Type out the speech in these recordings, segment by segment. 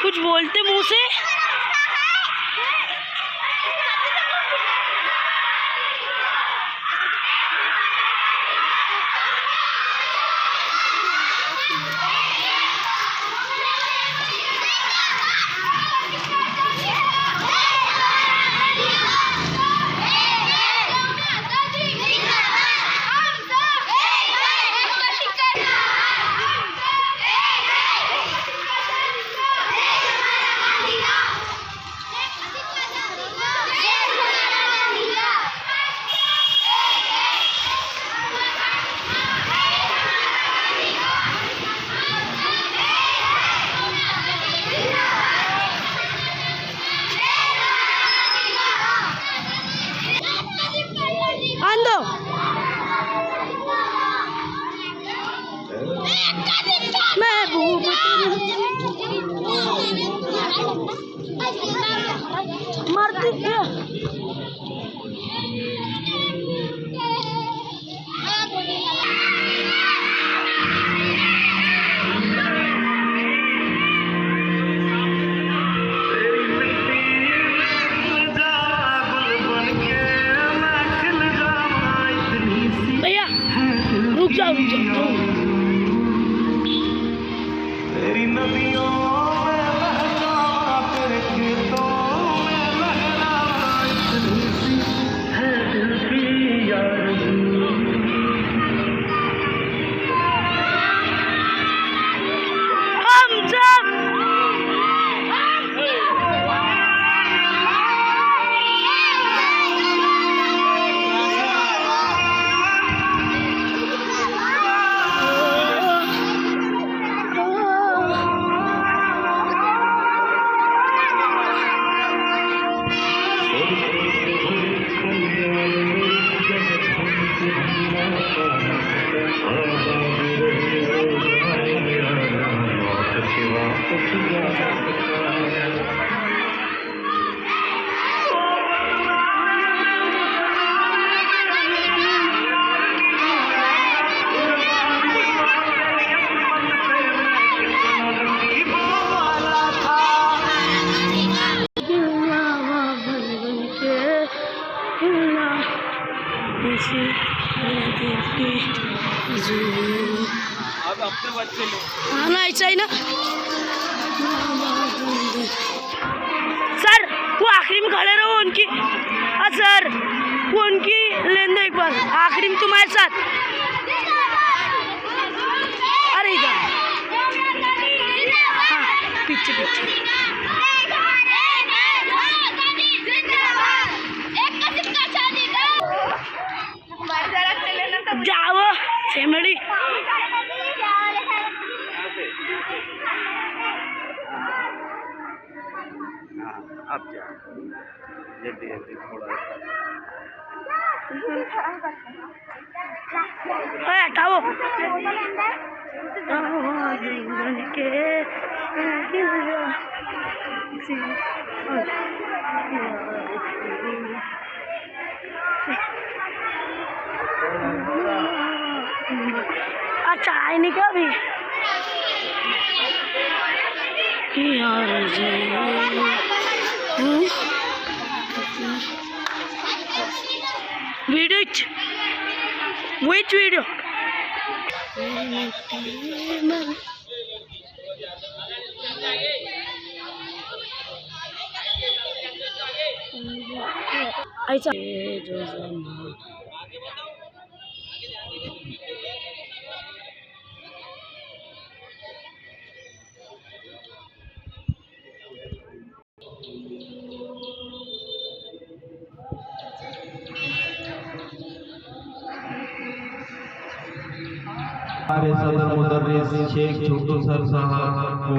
कुछ बोलते मुंह से। मरती भैया रुक जाओ तेरी नदियों में बहना तेरे खेतों में लहरा इतनी सी है दिल की आरज़ू। हम सब अब अपने बच्चे लो खाना ऐसा ही ना सर, वो आखिरी में खड़े रहो उनकी। हाँ सर, वो उनकी लेन दो एक बार आखिरी में तुम्हारे साथ। अरे इधर हाँ पीछे पीछे जाओ फैमिली। अब जा जल्दी जल्दी थोड़ा हटाओ अच्छा है नहीं क्या भी यार वीडियो which video ऐसा हमारे सदर मुदर्रिस शेख छोटू सर साहब को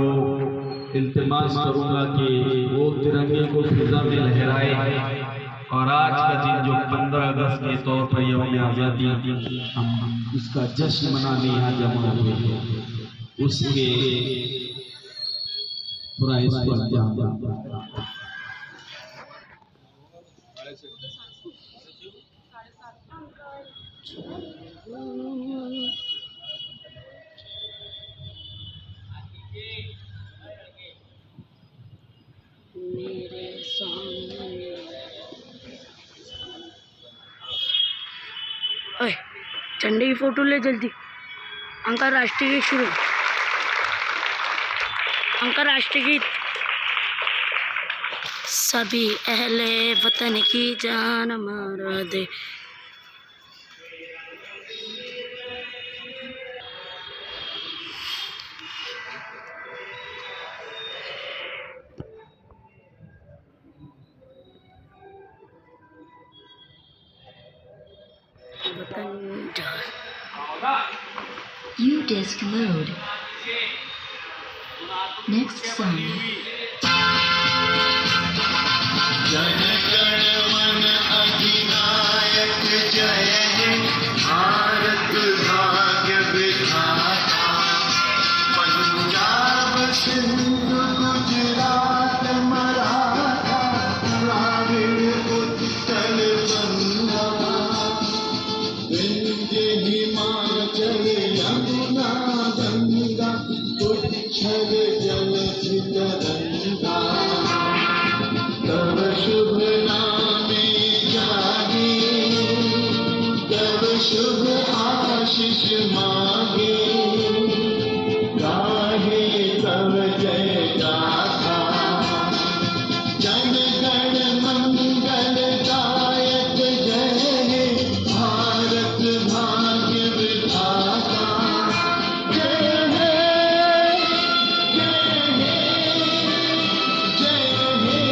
इल्तिमास करूंगा कि वो तिरंगे को फिजा में लहराए और आज का दिन जो 15 अगस्त के तौर पर यौम आज़ादी हम उसका जश्न मनाने यहाँ जमा हुए हैं उसके पूरा इस पर ध्यान सामने। ओए झंडे की फोटो ले जल्दी। अंतर्राष्ट्रीय गीत शुरू। अंतर्राष्ट्रीय गीत। सभी अहले वतन की जान मारा दे। वतन जान। You disc load. Next song. Jana Gana मन अधिनायक जय हे भारत भाग्य विधाता पंजाब सिंधु गुजरात मराठा द्राविड़ उत्कल बंगा विंध्य हिमाचल यमुना गंगा उच्छल जलधि तरंगा तव शुभ नामे जागे तव शुभ आशीष मांगे गाहे तव जय गाथा जन गण मंगल दायक जय हे भारत भाग्य विधाता जय हे जय हे जय हे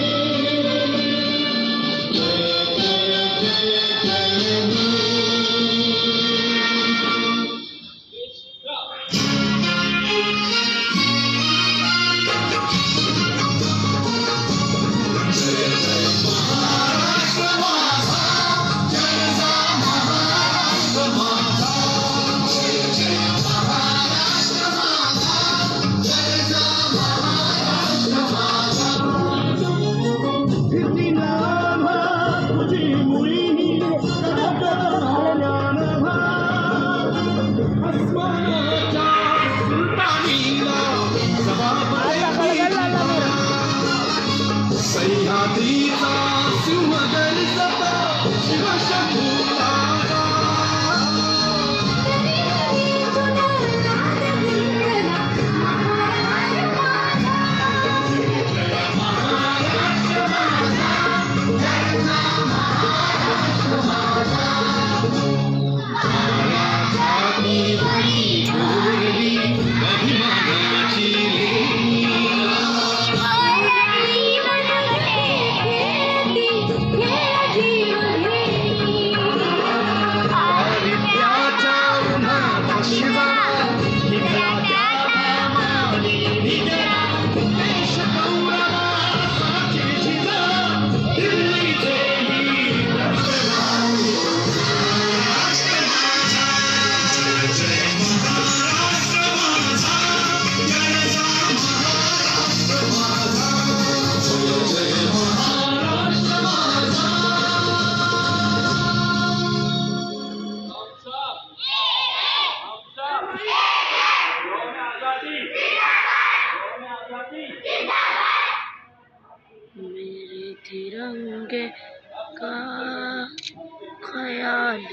सह्याद्रीचा सिंहगड सता शिवशंभूचा मेरे तिरंगे का ख्याल